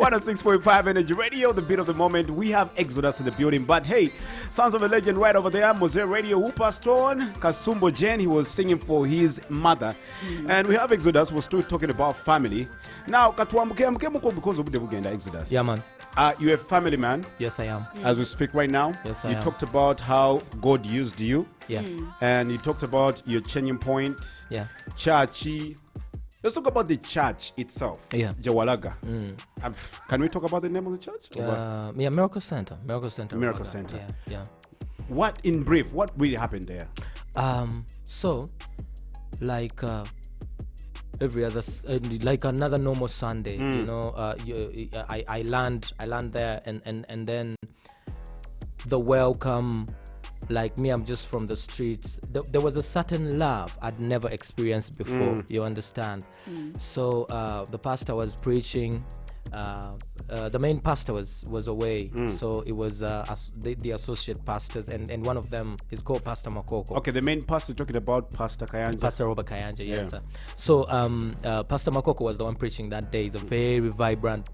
106.5 NRG Radio, the beat of the moment. We have Exodus in the building. But hey, Sons of a Legend right over there, Mosaic Radio, who passed on. Kasumbo Jen, he was singing for his mother. And we have Exodus, we're still talking about family. Now, because of the Exodus. Yeah, man. You're a family man. Yes, I am. As we speak right now. Yes, I You am. talked about how God used you. Yeah. And you talked about your changing point. Yeah. Churchy. Let's talk about the church itself. Yeah. Jawalaga. Can we talk about the name of the church? Yeah, Miracle Center. Miracle Center. Miracle Rwanda. Center. Yeah. What, in brief, what really happened there? So, like every other, like another normal Sunday, you know, I land there, and then the welcome. Like me, I'm just from the streets. There was a certain love I'd never experienced before. You understand? So the pastor was preaching. The main pastor was away, so it was the associate pastors, and one of them is called Pastor Makoko. Okay, the main pastor talking about Pastor Kayanja. Pastor Robert Kayanja, yes, sir. So Pastor Makoko was the one preaching that day. He's a very vibrant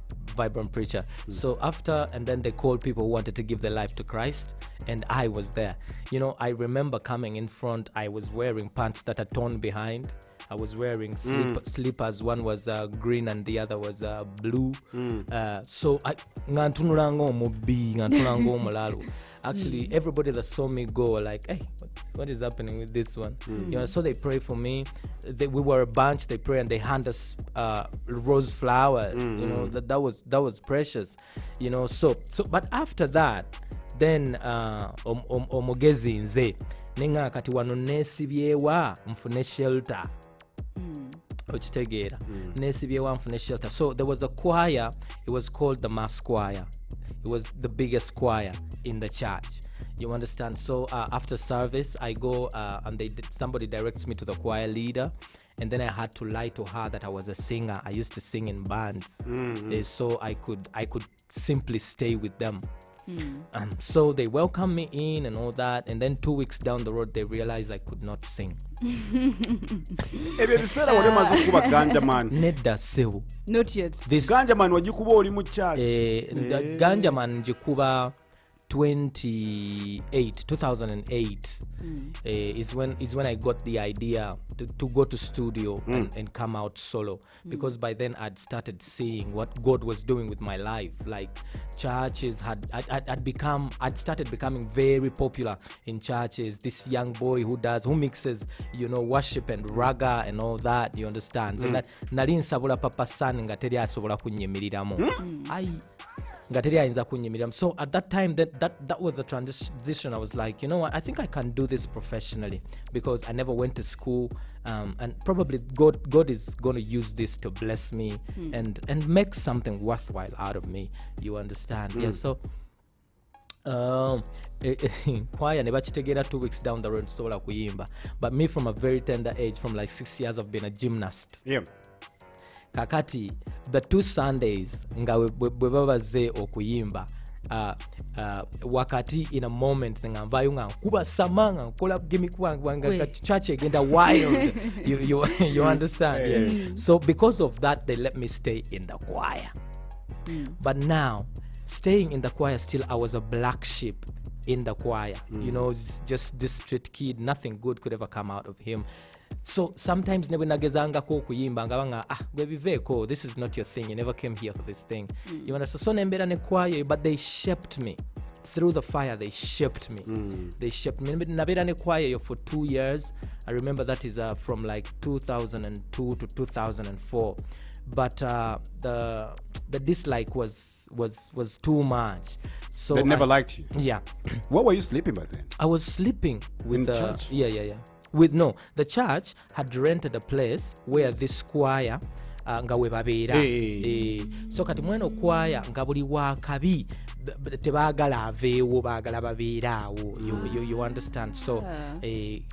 preacher. So after, and then they called people who wanted to give their life to Christ, and I was there. You know, I remember coming in front. I was wearing pants that are torn behind. I was wearing slippers. One was green and the other was blue. So actually, everybody that saw me go were like, hey, what is happening with this one? You know, so they pray for me. We were a bunch. They pray and they hand us rose flowers. You know, that was precious. You know, so but after that, then omugezi nze nenga kati wano nesibyewa mfune shelter. Okitegeera nesibyewa mfune shelter. So there was a choir. It was called the Mass Choir. It was the biggest choir in the church. You understand? So after service, I go and somebody directs me to the choir leader, and then I had to lie to her that I was a singer. I used to sing in bands, so I could simply stay with them. So they welcomed me in and all that, and then 2 weeks down the road they realized I could not sing. Ganja man. Nedda sewo. Not yet. This Ganja man wajikuba oli mu church. Ganja man njikuba 2008 is when I got the idea to go to studio and come out solo, because by then I'd started seeing what God was doing with my life. Like churches I'd started becoming very popular in churches. This young boy who mixes, you know, worship and raga and all that, you understand? So that nali nsabula papa san nga teri asobola kunyimiriramu. So at that time, that was a transition. I was like, you know what, I think I can do this professionally, because I never went to school, and probably God is going to use this to bless me and make something worthwhile out of me. You understand? Yeah. So choir never chitegeera 2 weeks down the road sobola kuyimba, but me from a very tender age, from like 6 years, I've been a gymnast. Yeah. Kakati, the 2 Sundays nga bwe babaze okuyimba, wakati in a moment nga nvayo nga nkuba samanga nkola gimmick wanga church egenda wild. you understand? Yeah. So because of that, they let me stay in the choir. But now, staying in the choir, still I was a black sheep in the choir. You know, just this street kid, nothing good could ever come out of him. So sometimes never nagezangako kuyimba ngabanga bebiveko, this is not your thing, you never came here for this thing. You understand? So nembera ne choir, but they shaped me through the fire. They shaped me. They shaped me. Nabera ne choir for 2 years. I remember that is from like 2002 to 2004. But the dislike was too much. So They never liked you. Yeah. Where were you sleeping by then? I was sleeping with In the church? Yeah. The church had rented a place where this choir nga we babeera. So kati mweno choir nga buli wakabi tebaagala aveewo, baagala babeeraawo. You understand? So I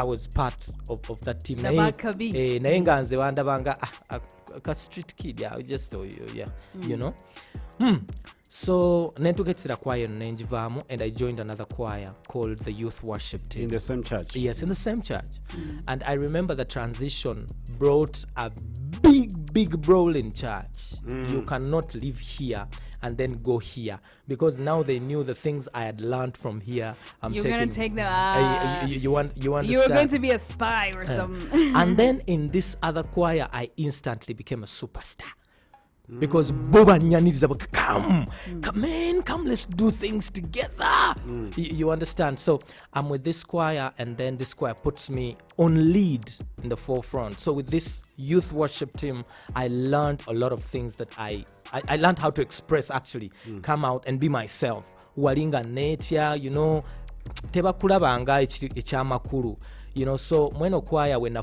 was part of that team. Naye nga nze bandabanga a street kid, just so you know. So nentuketsera choir nenjivaamu, and I joined another choir called the Youth Worship Team. In the same church? Yes, in the same church. And I remember the transition brought a big big brawling church. You cannot live here and then go here, because now they knew the things I had learned from here. You're gonna take them. You understand? You were going to be a spy or something. And then in this other choir, I instantly became a superstar. Because Boba Nyaniriza, come, let's do things together. You understand? So I'm with this choir, and then this choir puts me on lead in the forefront. So with this youth worship team, I learned a lot of things that I learned how to express, actually, come out and be myself. Walinga nature, tebakulabanga ekyamakulu. So when choir, when I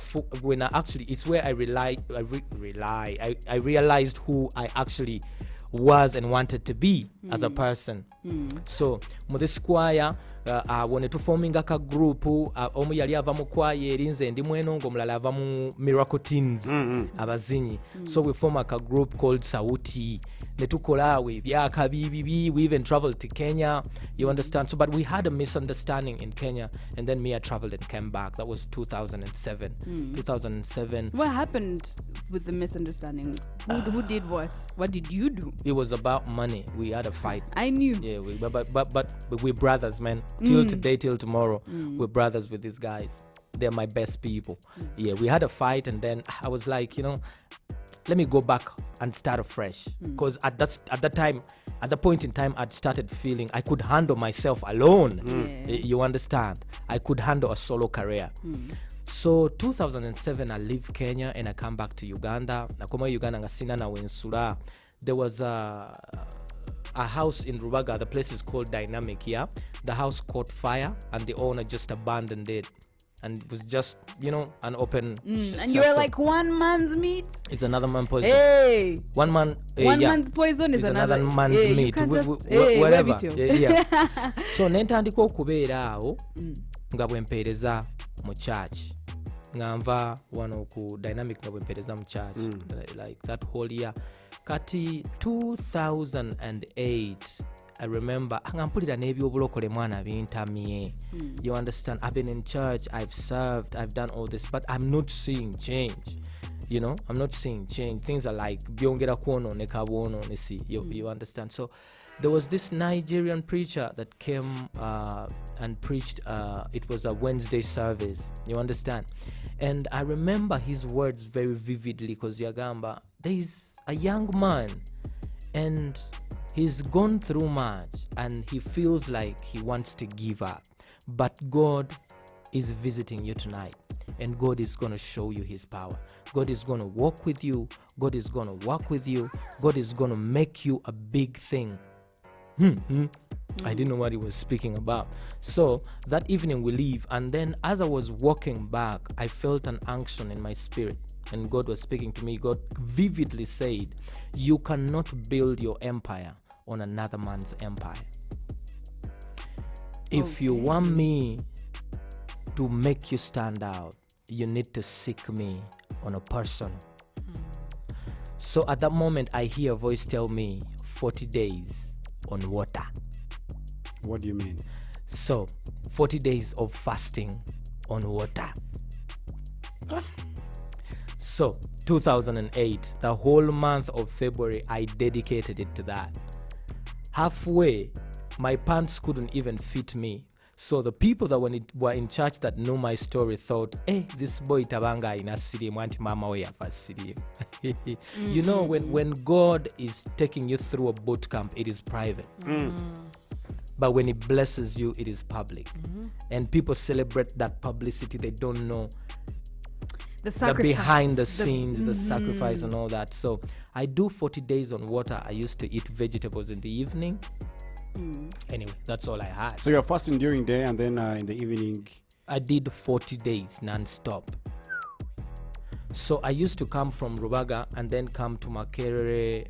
actually, it's where I realized who I actually was and wanted to be as a person. So mu this choir, when tuforminga ka group, omu yali ava mu choir erinze ndi mweno ng'omulala ava mu Miracle Teens abazinyi. So we form a group called Sauti. Netukola we byaka bibi. We even traveled to Kenya. You understand? So, but we had a misunderstanding in Kenya, and then I traveled and came back. That was 2007. 2007. What happened with the misunderstanding? Who did what? What did you do? It was about money. We had a fight. I knew. Yeah, but we're brothers, man. Till today, till tomorrow, we're brothers with these guys. They're my best people. Yeah, we had a fight, and then I was like, let me go back and start afresh. Because at the point in time, I'd started feeling I could handle myself alone. You understand? I could handle a solo career. So 2007, I leave Kenya and I come back to Uganda. Nakoma Uganda ngasina na wensula. There was a house in Rubaga. The place is called Dynamic here. The house caught fire and the owner just abandoned it. And it was just, an open... and you were like, one man's meat? It's another man's poison. Hey! One man's poison is another man's meat. Whatever. Yeah. So, nentandika okubeera awo nga bwempeereza mu church. Nga nva wano ku Dynamic nga bwempeereza mu church. Like that whole year. Kati 2008... I remember ngampulira n'ebyobulokole mwana bintamye. You understand? I've been in church, I've served, I've done all this, but I'm not seeing change. I'm not seeing change. Things are like byongera kwononeka bwononesi. You understand? So there was this Nigerian preacher that came and preached. It was a Wednesday service. You understand? And I remember his words very vividly, because yagamba, there is a young man and he's gone through much and he feels like he wants to give up. But God is visiting you tonight, and God is going to show you his power. God is going to walk with you. God is going to walk with you. God is going to make you a big thing. I didn't know what he was speaking about. So that evening we leave, and then as I was walking back, I felt an unction in my spirit. And God was speaking to me. God vividly said, you cannot build your empire on another man's empire. If you want me to make you stand out, you need to seek me on a person. So at that moment, I hear a voice tell me 40 days on water. What do you mean? So 40 days of fasting on water. So 2008, the whole month of February, I dedicated it to that. Halfway, my pants couldn't even fit me. So the people that were in church that know my story thought, this boy tabanga ina siri mwanti mama we yafa siri. You know, when God is taking you through a boot camp, it is private. But when he blesses you, it is public. And people celebrate that publicity. They don't know the behind the scenes, the sacrifice and all that. So I do 40 days on water. I used to eat vegetables in the evening. Anyway, that's all I had. So you're fasting during day, and then in the evening? I did 40 days non-stop. So I used to come from Rubaga and then come to Makerere,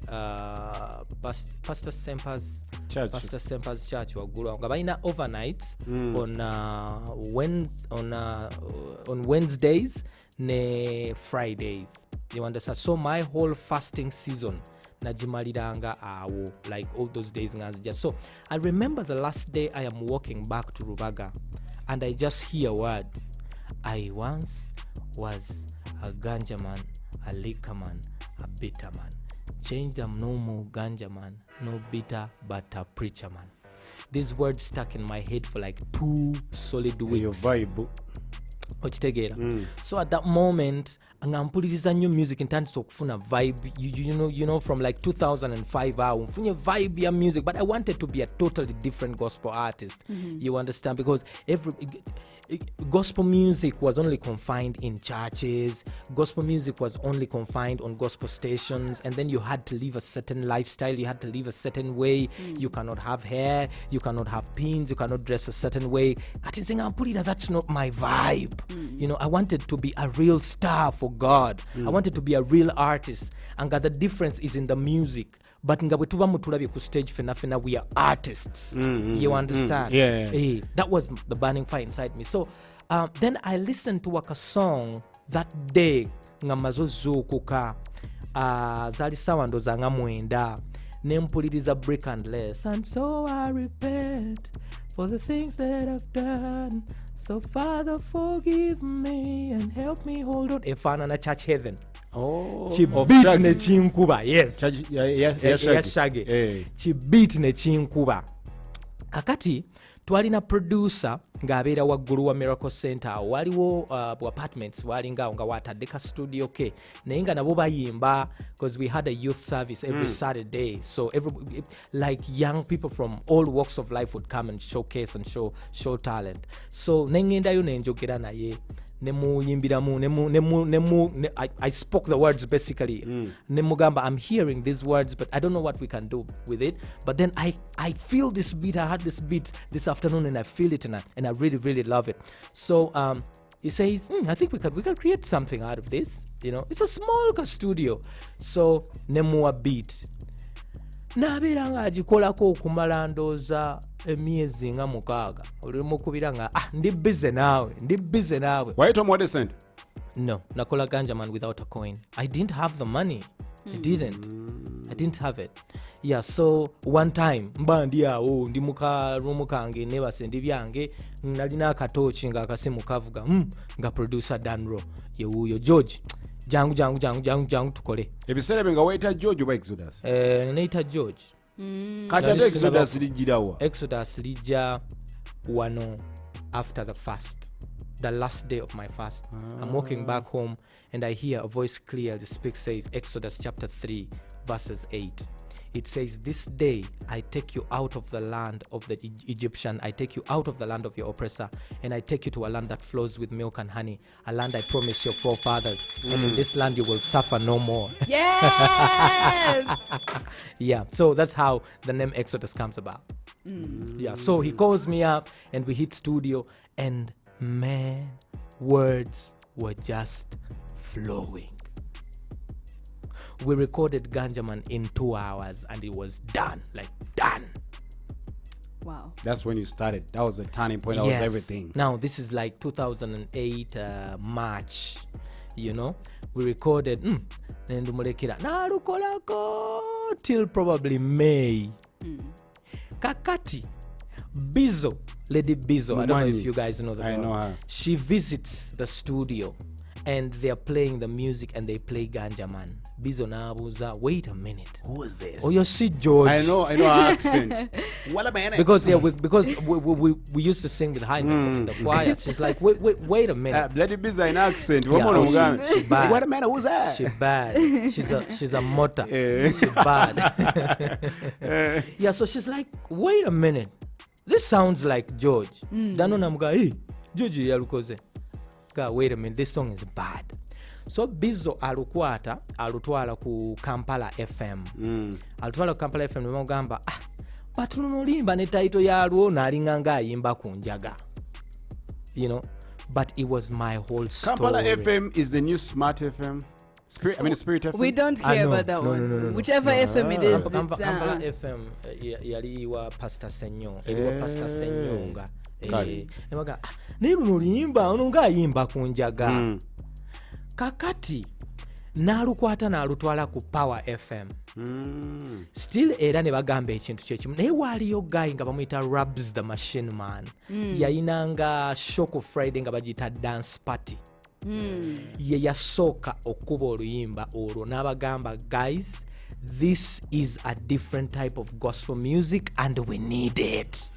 Pastor Semper's church. Pastor Semper's church. Ngabaina overnights on Wednesdays ne Fridays. You understand? So my whole fasting season najimaliranga awo, like all those days nganzija. So I remember the last day I am walking back to Rubaga and I just hear words. I once was a ganja man, a liquor man, a bitter man. Change them, no more ganja man, no bitter but a preacher man. These words stuck in my head for like 2 solid weeks. Your vibe. So at that moment nga mpuliriza new music ntandise okufuna vibe, you know from like 2005 mfunye vibe ya music, but I wanted to be a totally different gospel artist. You understand, because gospel music was only confined in churches, gospel music was only confined on gospel stations, and then you had to live a certain lifestyle, you had to live a certain way. You cannot have hair, you cannot have pins, you cannot dress a certain way. That's not my vibe. You know, I wanted to be a real star for God. I wanted to be a real artist, and the difference is in the music. But nga bwe tuba mutulabye ku stage fena we are artists. You understand? Yeah. That was the burning fire inside me. So then I listened to a song that day nga mazo zukuka zali sawa ndo zanga mwenda nempuliriza break and less, and so I repent for the things that I've done. So Father, forgive me and help me hold on. Efana na church heaven. Chibit ne chinkuba. Yes. Shage. Chibit ne chinkuba. Akati twalina producer ng'abeera waggulu wa Miracle Center, waliwo apartments walinga nga wataddeka studio ke naye nga nabo bayimba, because we had a youth service every Saturday, so like young people from all walks of life would come and showcase and show talent. So nengendayo nenjogera naye I spoke the words basically. Nemugamba, I'm hearing these words, but I don't know what we can do with it. But then I feel this beat. I had this beat this afternoon, and I feel it, and I really, really love it. So he says, I think we can create something out of this. You know, it's a small studio. So nemua beat. Nabeera nga agikolako okumala ndooza emyezi nga 6 olimukubira nga ndi busy naawe. Why told me what they sent? No, nakola ganja man without a coin. I didn't have the money. I didn't have it. Yeah, so one time mba ndi awo ndi muka room kange nebase ndi byange nalina akatochi nga akasimu kavuga nga producer Danro yo George jangu tukole. Ebiseera benga waita George oba Exodus? Naita George. Kati Exodus lijirawa? Exodus lija wano after the fast, the last day of my fast. I'm walking back home and I hear a voice clearly speak, says Exodus chapter 3 verses 8. It says, this day I take you out of the land of the Egyptian, I take you out of the land of your oppressor, and I take you to a land that flows with milk and honey, a land I promised your forefathers, and in this land you will suffer no more. Yes! Yeah, so that's how the name Exodus comes about. Yeah, so he calls me up and we hit studio, and man, words were just flowing. We recorded Ganja Man in 2 hours and it was done. Wow. That's when you started. That was the turning point. That was everything. Now, this is like 2008 March, you know. We recorded till probably May. Kakati, Bizo, Lady Bizo, I don't know if you guys know the girl. I know her. She visits the studio and they're playing the music and they play Ganja Man. Bizo nabuza, wait a minute, who is this? Oh, you see George. I know her accent. What a man. Because we used to sing with high in the choir. She's like, wait a minute. Lady Bizo in accent. She bad. What a man, who's that? She bad. She's a mota. She bad. Yeah, so she's like, wait a minute, this sounds like George. Dano namuga, hey, George yalukoze. God, wait a minute, this song is bad. So Bizo alutwala ku Kampala FM. Alutwala ku Kampala FM nemugamba, batunulimba ne title yalwo nalinganga ayimba ku njaga. You know, but it was my whole story. Kampala FM is the new Smart FM. Spirit FM. We don't care about that one. No. Whichever FM it is. Kampala FM yali wa Pastor Senyo. Eliwa Pastor Senyo nga. Emaga, nebulimba ononga ayimba ku njaga. Kakati nalukwata nalutwala ku Power FM. Still era ne bagamba ekintu kyekimu naye waaliyo guy nga bamuyita Rabs the Machine Man. Yayinanga show ku Friday nga bagita dance party. ye yasooka okuba oluyimba olwo n'abagamba, guys, this is a different type of gospel music and we need it.